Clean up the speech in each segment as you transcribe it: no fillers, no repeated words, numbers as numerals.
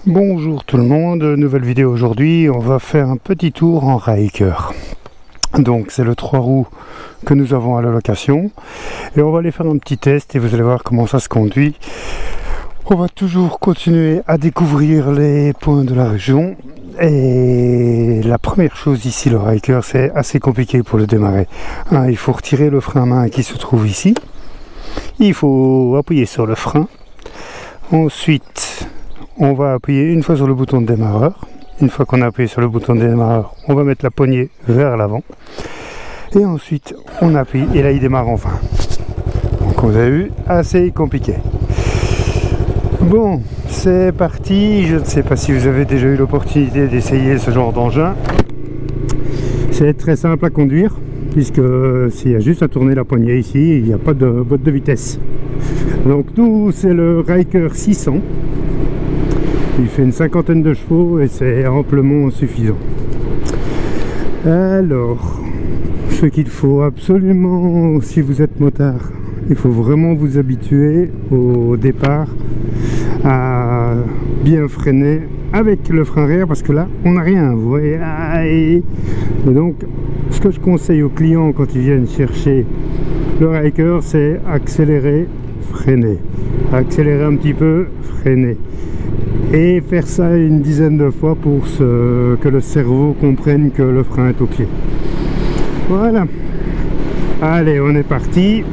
Bonjour tout le monde, nouvelle vidéo aujourd'hui, on va faire un petit tour en Ryker. Donc c'est le 3 roues que nous avons à la location et on va aller faire un petit test et vous allez voir comment ça se conduit. On va toujours continuer à découvrir les points de la région et la première chose ici, le Ryker, c'est assez compliqué pour le démarrer. Il faut retirer le frein à main qui se trouve ici, il faut appuyer sur le frein, ensuite on va appuyer une fois sur le bouton de démarreur. Une fois qu'on a appuyé sur le bouton de démarreur, on va mettre la poignée vers l'avant. Et ensuite, on appuie et là, il démarre enfin. Donc, vous avez vu, assez compliqué. Bon, c'est parti. Je ne sais pas si vous avez déjà eu l'opportunité d'essayer ce genre d'engin. C'est très simple à conduire, puisque s'il y a juste à tourner la poignée ici, il n'y a pas de boîte de vitesse. Donc, nous, c'est le Ryker 600. Il fait une cinquantaine de chevaux et c'est amplement suffisant. Alors, ce qu'il faut absolument, si vous êtes motard, il faut vraiment vous habituer au départ à bien freiner avec le frein arrière parce que là, on n'a rien. Vous voyez, et donc, ce que je conseille aux clients quand ils viennent chercher le Ryker, c'est accélérer, freiner. Accélérer un petit peu, freiner. Et faire ça une dizaine de fois pour que le cerveau comprenne que le frein est au pied. Voilà. Allez, on est parti.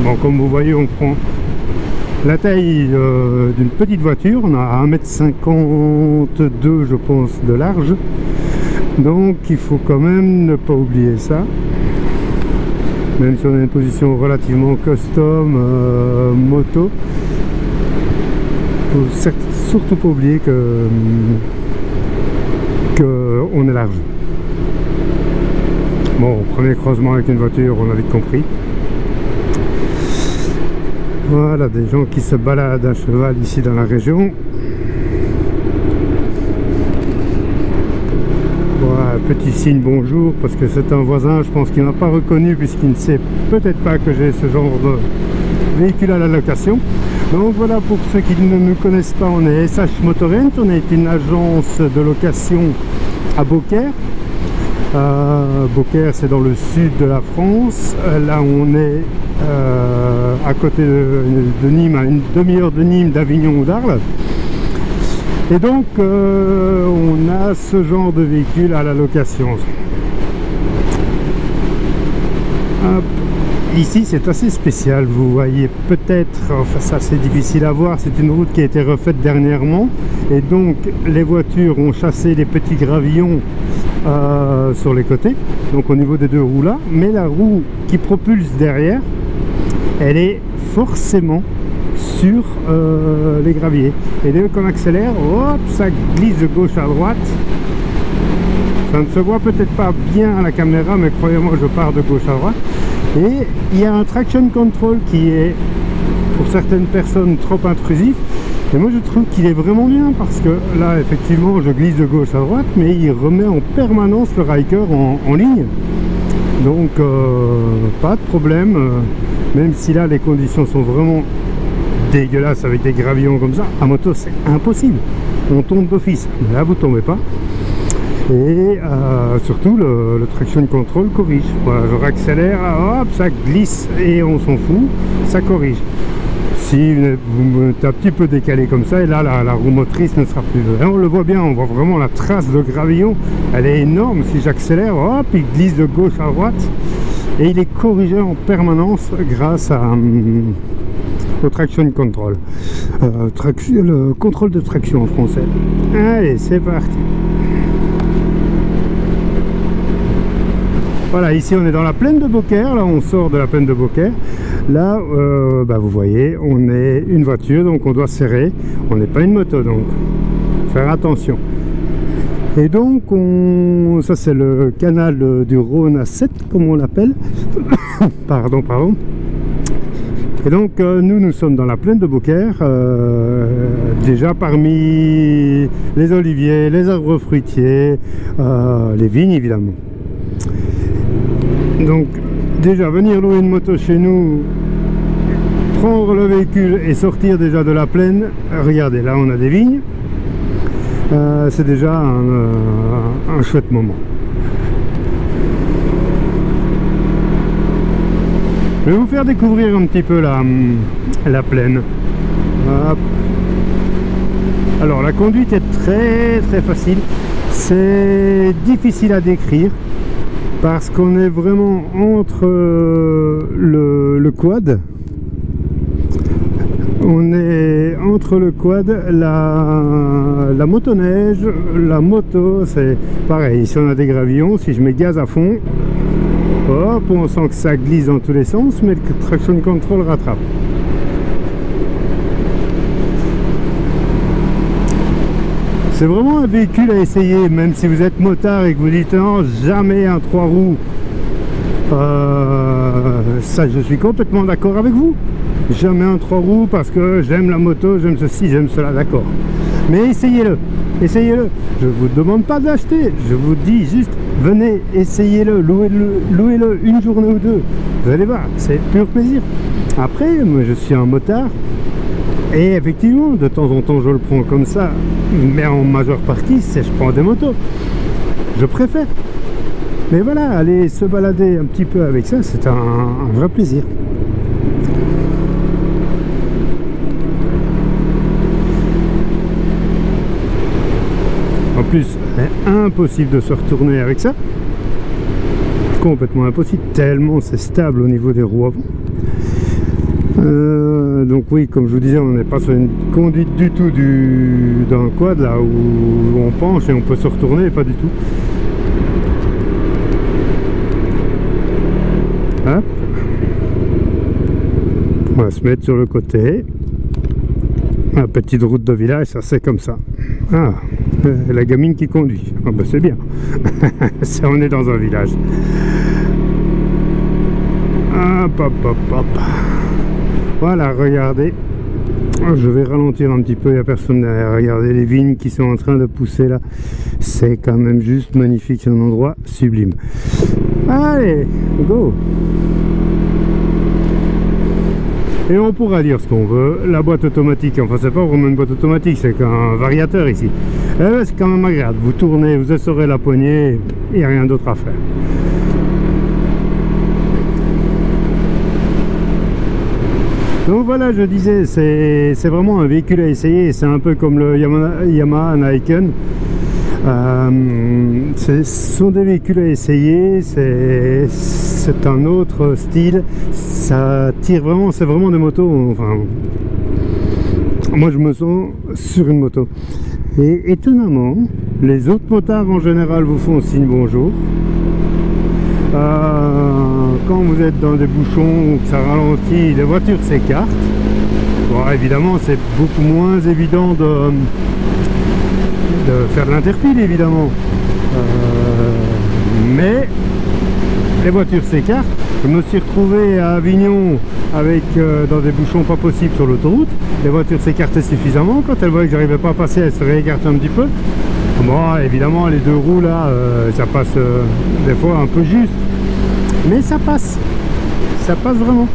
Bon, comme vous voyez, on prend la taille d'une petite voiture. On a 1,52 m, je pense, de large. Donc, il faut quand même ne pas oublier ça. Même si on a une position relativement custom moto. Faut surtout pas oublier que on est large. Bon, premier croisement avec une voiture, on a vite compris. Voilà, des gens qui se baladent à cheval ici dans la région. Voilà, petit signe bonjour, parce que c'est un voisin, je pense qu'il ne m'a pas reconnu puisqu'il ne sait peut-être pas que j'ai ce genre de véhicule à la location. Donc voilà, pour ceux qui ne nous connaissent pas, on est SH Motorrent, on est une agence de location à Beaucaire. Beaucaire, c'est dans le sud de la France. Là, on est à côté de Nîmes, à une demi-heure de Nîmes, d'Avignon ou d'Arles. Et donc, on a ce genre de véhicule à la location. Hop. Ici c'est assez spécial, vous voyez peut-être, enfin ça c'est difficile à voir, c'est une route qui a été refaite dernièrement et donc les voitures ont chassé les petits gravillons sur les côtés, donc au niveau des deux roues là, mais la roue qui propulse derrière, elle est forcément sur les graviers. Et dès qu'on accélère, hop, ça glisse de gauche à droite. Ça ne se voit peut-être pas bien à la caméra, mais croyez-moi, je pars de gauche à droite. Et il y a un traction control qui est pour certaines personnes trop intrusif, et moi je trouve qu'il est vraiment bien parce que là effectivement je glisse de gauche à droite, mais il remet en permanence le Ryker en ligne, donc pas de problème, même si là les conditions sont vraiment dégueulasses avec des gravillons comme ça. À moto c'est impossible, on tombe d'office, mais là vous tombez pas. Et surtout le traction control corrige. Voilà, je réaccélère, hop, ça glisse et on s'en fout, ça corrige. Si vous êtes un petit peu décalé comme ça, et là la roue motrice ne sera plus. Et on le voit bien, on voit vraiment la trace de gravillon, elle est énorme. Si j'accélère, hop, il glisse de gauche à droite et il est corrigé en permanence grâce au traction control. Le contrôle de traction en français. Allez, c'est parti. Voilà, ici on est dans la plaine de Beaucaire, là on sort de la plaine de Beaucaire. Là, vous voyez, on est une voiture, donc on doit serrer. On n'est pas une moto, donc faire attention. Et donc, ça c'est le canal du Rhône à 7, comme on l'appelle. Pardon. Et donc, nous sommes dans la plaine de Beaucaire, déjà parmi les oliviers, les arbres fruitiers, les vignes évidemment. Donc déjà venir louer une moto chez nous, prendre le véhicule et sortir déjà de la plaine. Regardez, là on a des vignes. C'est déjà un chouette moment. Je vais vous faire découvrir un petit peu la plaine. Hop. Alors la conduite est très facile. C'est difficile à décrire parce qu'on est vraiment entre le quad. On est entre le quad, la motoneige, la moto, c'est pareil. Ici on a des gravillons, si je mets gaz à fond, hop, on sent que ça glisse dans tous les sens, mais le traction control rattrape. C'est vraiment un véhicule à essayer, même si vous êtes motard et que vous dites non, jamais un 3 roues. Ça, je suis complètement d'accord avec vous. Jamais un 3 roues parce que j'aime la moto, j'aime ceci, j'aime cela, d'accord. Mais essayez-le, essayez-le. Je ne vous demande pas de l'acheter, je vous dis juste, venez, essayez-le, louez-le une journée ou deux. Vous allez voir, c'est pur plaisir. Après, moi je suis un motard. Et effectivement, de temps en temps, je le prends comme ça, mais en majeure partie, c'est je prends des motos. Je préfère. Mais voilà, aller se balader un petit peu avec ça, c'est un vrai plaisir. En plus, c'est impossible de se retourner avec ça. Complètement impossible, tellement c'est stable au niveau des roues avant. Donc oui, comme je vous disais, on n'est pas sur une conduite du tout d'un quad là où on penche et on peut se retourner, pas du tout. Hop. On va se mettre sur le côté. La petite route de village, ça c'est comme ça. Ah, la gamine qui conduit. Ah ben c'est bien. Ça, on est dans un village. Hop, hop, hop, hop. Voilà, regardez. Je vais ralentir un petit peu, il n'y a personne derrière. Regardez les vignes qui sont en train de pousser là. C'est quand même juste magnifique, c'est un endroit sublime. Allez, go! Et on pourra dire ce qu'on veut. La boîte automatique, enfin c'est pas vraiment une boîte automatique, c'est qu'un variateur ici. C'est quand même agréable. Vous tournez, vous essorez la poignée, il n'y a rien d'autre à faire. Donc voilà, je disais, c'est vraiment un véhicule à essayer. C'est un peu comme le Yamaha Niken. Ce sont des véhicules à essayer. C'est un autre style. Ça tire vraiment, c'est vraiment des motos. Enfin, moi je me sens sur une moto. Et étonnamment, les autres motards en général vous font signe bonjour. Quand vous êtes dans des bouchons ou que ça ralentit, les voitures s'écartent. Bon, évidemment, c'est beaucoup moins évident de faire de l'interfile, évidemment. Mais les voitures s'écartent. Je me suis retrouvé à Avignon avec dans des bouchons pas possibles sur l'autoroute. Les voitures s'écartaient suffisamment. Quand elles voyaient que j'arrivais pas à passer, elles se réécartent un petit peu. Bon, évidemment, les deux roues là, ça passe des fois un peu juste. Mais ça passe vraiment.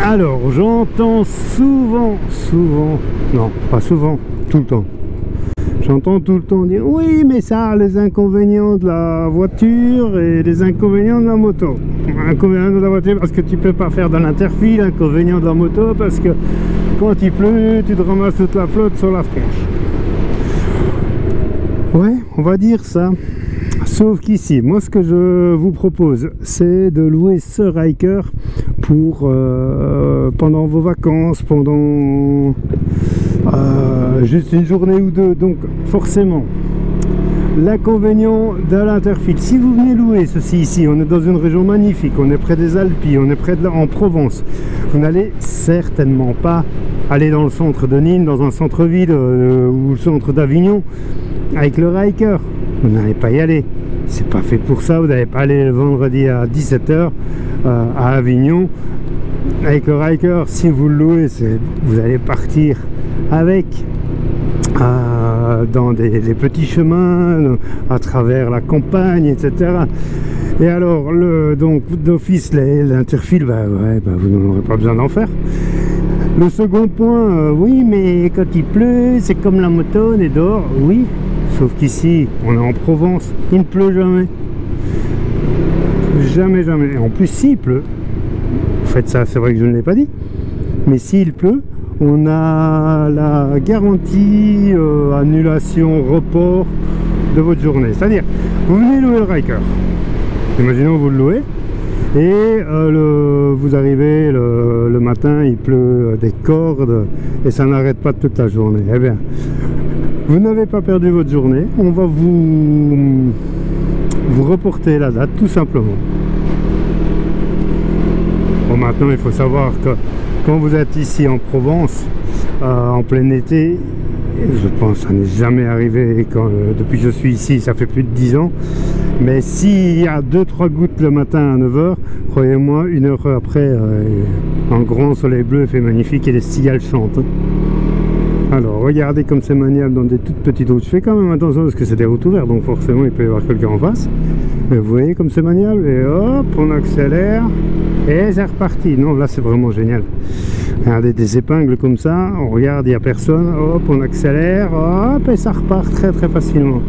Alors j'entends souvent, non pas souvent, tout le temps, j'entends tout le temps dire oui mais ça a les inconvénients de la voiture et les inconvénients de la moto. Inconvénients de la voiture parce que tu peux pas faire de l'interfile, inconvénients de la moto parce que quand il pleut tu te ramasses toute la flotte sur la tronche. Ouais, on va dire ça. Sauf qu'ici, moi ce que je vous propose, c'est de louer ce Ryker pour pendant vos vacances, pendant juste une journée ou deux. Donc forcément, l'inconvénient de l'interfile, si vous venez louer ceci ici, on est dans une région magnifique, on est près des Alpes, on est près en Provence, vous n'allez certainement pas aller dans le centre de Nîmes, dans un centre-ville ou le centre d'Avignon avec le Ryker. Vous n'allez pas y aller, c'est pas fait pour ça. Vous n'allez pas aller le vendredi à 17 h à Avignon avec le Ryker. Si vous le louez, vous allez partir avec dans les petits chemins, à travers la campagne, etc. Et alors, donc d'office, l'interfile, vous n'en aurez pas besoin d'en faire. Le second point, oui, mais quand il pleut, c'est comme la moto, on est dehors, oui, sauf qu'ici, on est en Provence, il ne pleut jamais. Jamais, jamais. En plus, s'il pleut, en fait, ça, c'est vrai que je ne l'ai pas dit, mais s'il pleut, on a la garantie annulation, report de votre journée. C'est-à-dire, vous venez louer le Ryker, imaginons vous le louez, et vous arrivez le matin, il pleut des cordes et ça n'arrête pas toute la journée. Eh bien, vous n'avez pas perdu votre journée, on va vous reporter la date tout simplement. Bon, maintenant il faut savoir que quand vous êtes ici en Provence, en plein été, je pense que ça n'est jamais arrivé depuis que je suis ici, ça fait plus de 10 ans. Mais s'il y a 2-3 gouttes le matin à 9 h, croyez-moi, 1 heure après, un grand soleil bleu fait magnifique et les cigales chantent. Alors, regardez comme c'est maniable dans des toutes petites routes. Je fais quand même attention parce que c'est des routes ouvertes, donc forcément il peut y avoir quelqu'un en face. Mais vous voyez comme c'est maniable, et hop, on accélère, et c'est reparti. Non, là c'est vraiment génial. Regardez des épingles comme ça, on regarde, il n'y a personne, hop, on accélère, hop, et ça repart très très facilement.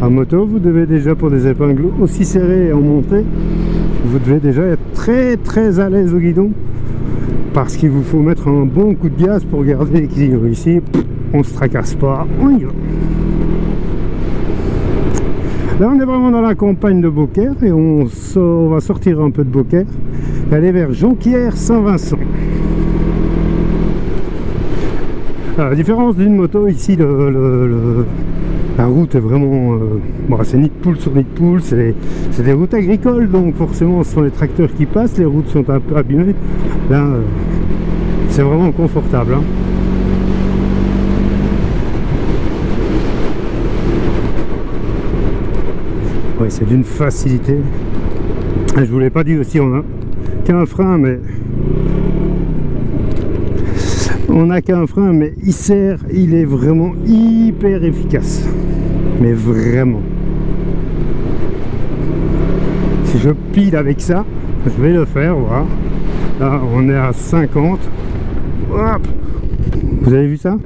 En moto, vous devez déjà, pour des épingles aussi serrées et en montée, vous devez déjà être très très à l'aise au guidon, parce qu'il vous faut mettre un bon coup de gaz pour garder l'équilibre. Ici, on ne se tracasse pas, on y va. Là, on est vraiment dans la campagne de Beaucaire et on va sortir un peu de Beaucaire et aller vers Jonquière-Saint-Vincent. À la différence d'une moto, ici la route est vraiment... c'est nid de poule sur nid de poule, c'est des routes agricoles, donc forcément ce sont les tracteurs qui passent, les routes sont un peu abîmées. Là, c'est vraiment confortable. Hein. Oui, c'est d'une facilité. Je vous l'ai pas dit aussi, on a qu'un frein, mais... On n'a qu'un frein, mais il est vraiment hyper efficace. Mais vraiment. Si je pile avec ça, je vais le faire, voilà. Là, on est à 50. Hop. Vous avez vu ça?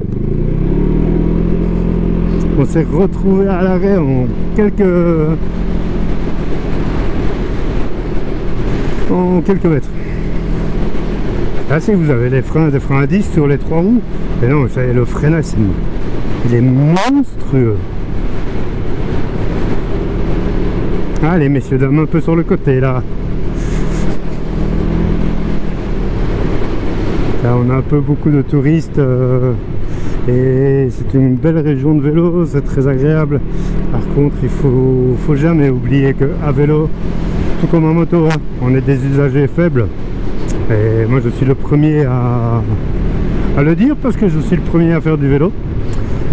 On s'est retrouvé à l'arrêt en quelques mètres. Là, si vous avez des freins à 10 sur les 3 roues, et non, le freinage, il est monstrueux. Allez, messieurs, dames, un peu sur le côté, là. Là, on a un peu beaucoup de touristes, et c'est une belle région de vélo, c'est très agréable. Par contre, il faut jamais oublier qu'à vélo, tout comme en moto, hein, on est des usagers faibles. Et moi je suis le premier à le dire parce que je suis le premier à faire du vélo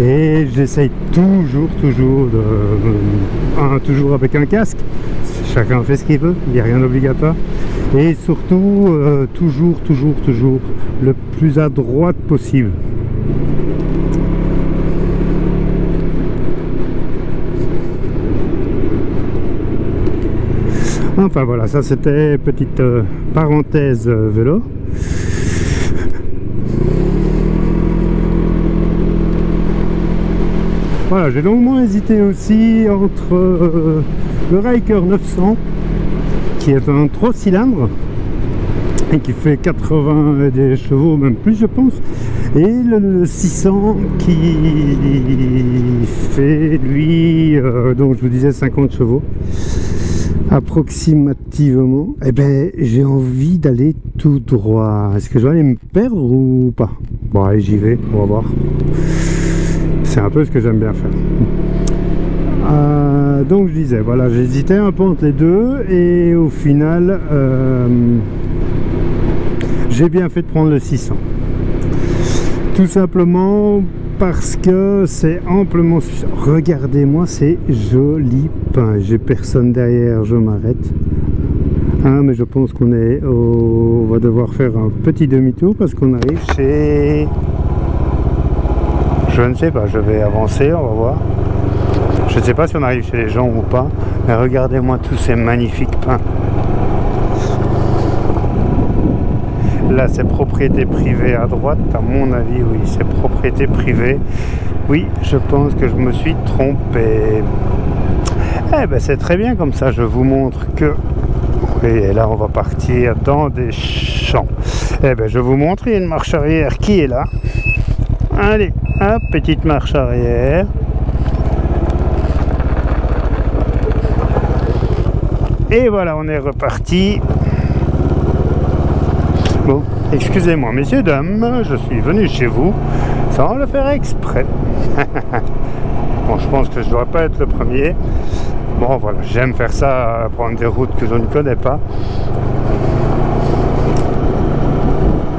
et j'essaye toujours avec un casque. Chacun fait ce qu'il veut, il n'y a rien d'obligatoire, et surtout toujours le plus à droite possible. Enfin voilà, ça c'était petite parenthèse vélo. Voilà, j'ai longuement hésité aussi entre le Ryker 900, qui est un 3 cylindres et qui fait 80 des chevaux, même plus je pense, et le 600 qui fait lui, donc je vous disais 50 chevaux. Approximativement. Eh ben, j'ai envie d'aller tout droit. Est-ce que je vais aller me perdre ou pas? Bon, allez, j'y vais, on va voir. C'est un peu ce que j'aime bien faire. Donc je disais, voilà, j'hésitais un peu entre les deux et au final j'ai bien fait de prendre le 600. Tout simplement parce que c'est amplement suffisant. Regardez-moi ces jolis pins. J'ai personne derrière, je m'arrête. Ah, mais je pense qu'on va devoir faire un petit demi-tour parce qu'on arrive chez Je ne sais pas, je vais avancer, on va voir. Je ne sais pas si on arrive chez les gens ou pas, mais regardez-moi tous ces magnifiques pins. Là, c'est propriété privée à droite, à mon avis, oui, c'est propriété privée. Oui, je pense que je me suis trompé. Eh ben, c'est très bien comme ça, je vous montre que... Oui, et là, on va partir dans des champs. Eh ben, je vous montre, il y a une marche arrière qui est là. Allez, hop, petite marche arrière. Et voilà, on est reparti. Bon, excusez-moi, messieurs, dames, je suis venu chez vous sans le faire exprès. Bon, je pense que je ne dois pas être le premier. Bon, voilà, j'aime faire ça, prendre des routes que je ne connais pas.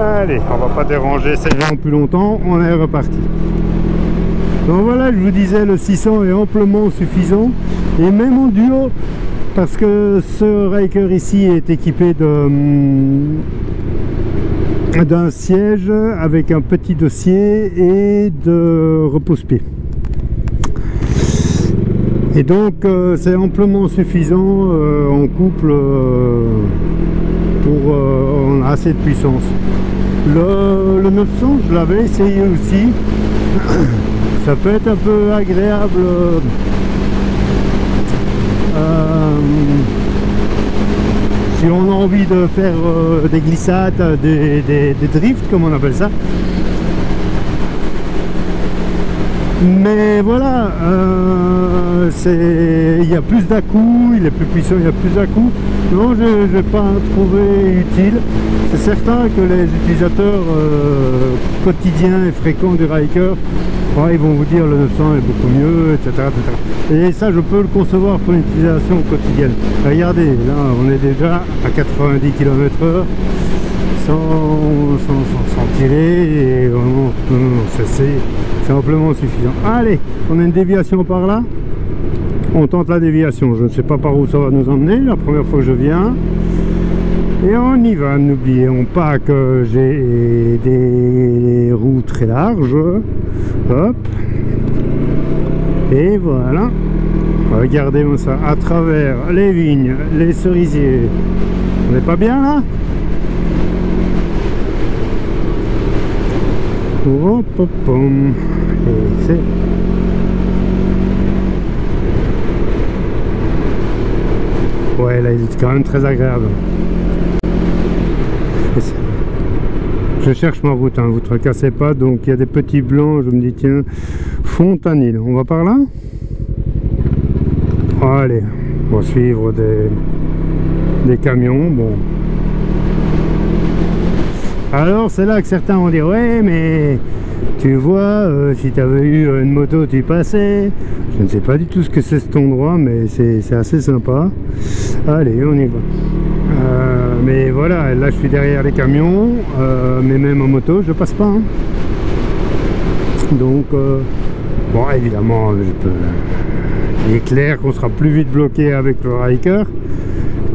Allez, on va pas déranger ces gens plus longtemps, on est reparti. Donc voilà, je vous disais, le 600 est amplement suffisant, et même en duo, parce que ce Ryker ici est équipé d'un siège avec un petit dossier et de repose-pied. Et donc c'est amplement suffisant en couple pour on a assez de puissance. Le 900, je l'avais essayé aussi. Ça peut être un peu agréable si on a envie de faire des glissades, des drifts comme on appelle ça. Mais voilà, il y a plus d'à-coups, il est plus puissant, il y a plus d'à-coups. Non, je n'ai pas trouvé utile. C'est certain que les utilisateurs quotidiens et fréquents du Ryker, ouais, ils vont vous dire le 900 est beaucoup mieux, etc., etc. Et ça, je peux le concevoir pour une utilisation quotidienne. Regardez, là, on est déjà à 90 km/h sans tirer, et vraiment, c'est amplement suffisant. Allez, on a une déviation par là. On tente la déviation. Je ne sais pas par où ça va nous emmener, la première fois que je viens. Et on y va, n'oublions pas que j'ai des roues très larges. Hop. Et voilà. Regardez-moi ça, à travers les vignes, les cerisiers. On n'est pas bien là? Hop, hop, hop. Et c'est... Ouais, là, il est quand même très agréable. Je cherche ma route, hein, vous ne tracassez pas, donc il y a des petits blancs, je me dis tiens, Fontanil, on va par là? Allez, on va suivre des camions, bon. Alors c'est là que certains vont dire ouais mais tu vois si tu avais eu une moto tu passais. Je ne sais pas du tout ce que c'est cet endroit mais c'est assez sympa. Allez on y va. Mais voilà, là je suis derrière les camions mais même en moto je passe pas hein. Donc bon évidemment il est clair qu'on sera plus vite bloqué avec le Ryker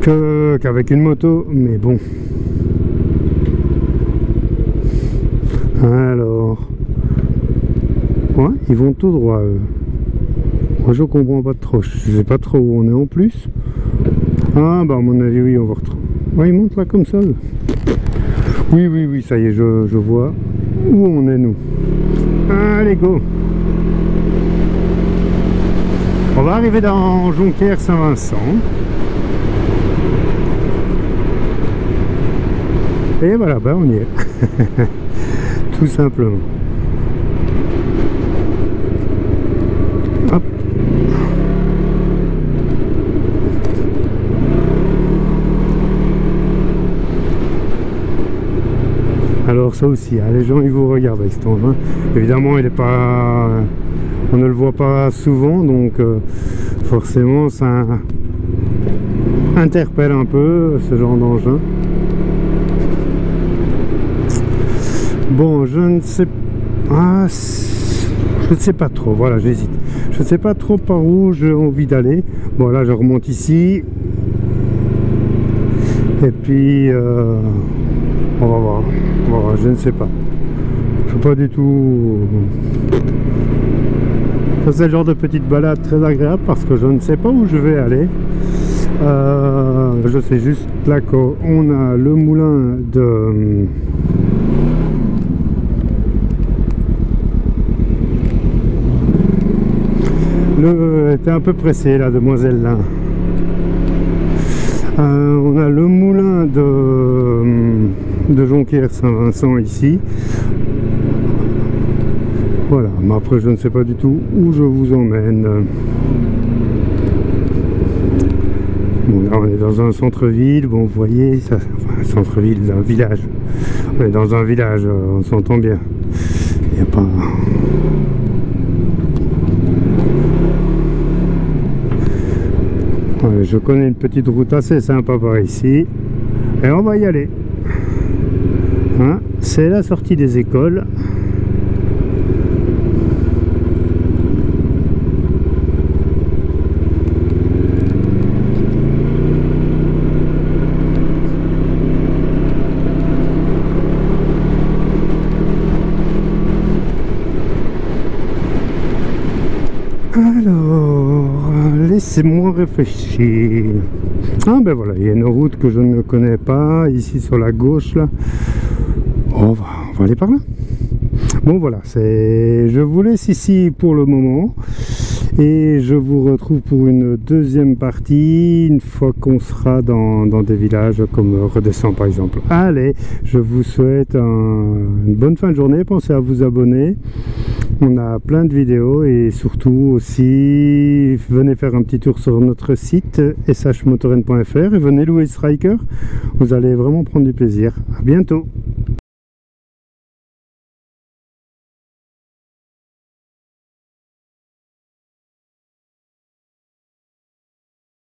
qu'avec une moto, mais bon. Alors, ouais, ils vont tout droit eux. Moi je comprends pas trop, je sais pas trop où on est en plus. Ah bah à mon avis oui on va retrouver. Ouais, ils montent là comme ça eux. Oui ça y est, je vois où on est nous. Allez go. On va arriver dans Jonquière-Saint-Vincent. Et voilà, bah on y est. Tout simplement. Hop. Alors ça aussi, hein, les gens ils vous regardent avec cet engin. Évidemment il est pas... On ne le voit pas souvent, donc forcément ça interpelle un peu ce genre d'engin. Bon, je ne sais pas trop, voilà, j'hésite. Je ne sais pas trop par où j'ai envie d'aller. Bon, là, je remonte ici. Et puis, on va voir, je ne sais pas. pas du tout. Ça c'est le genre de petite balade très agréable parce que je ne sais pas où je vais aller. Je sais juste là qu'on a le moulin de était un peu pressé la demoiselle là. On a le moulin de Jonquière-Saint-Vincent ici. Voilà, mais après je ne sais pas du tout où je vous emmène. Bon, là on est dans un centre-ville, bon vous voyez, ça, enfin, centre-ville, un village. On est dans un village, on s'entend bien. Il n'y a pas... Ouais, je connais une petite route assez sympa par ici. Et on va y aller. Hein, c'est la sortie des écoles. Alors, laissez-moi réfléchir. Ah ben voilà, il y a une route que je ne connais pas, ici sur la gauche là. On va aller par là. Bon voilà, je vous laisse ici pour le moment. Et je vous retrouve pour une deuxième partie, une fois qu'on sera dans des villages comme Redescend par exemple. Allez, je vous souhaite une bonne fin de journée, pensez à vous abonner. On a plein de vidéos et surtout aussi, venez faire un petit tour sur notre site shmotoren.fr et venez louer Striker, vous allez vraiment prendre du plaisir. À bientôt.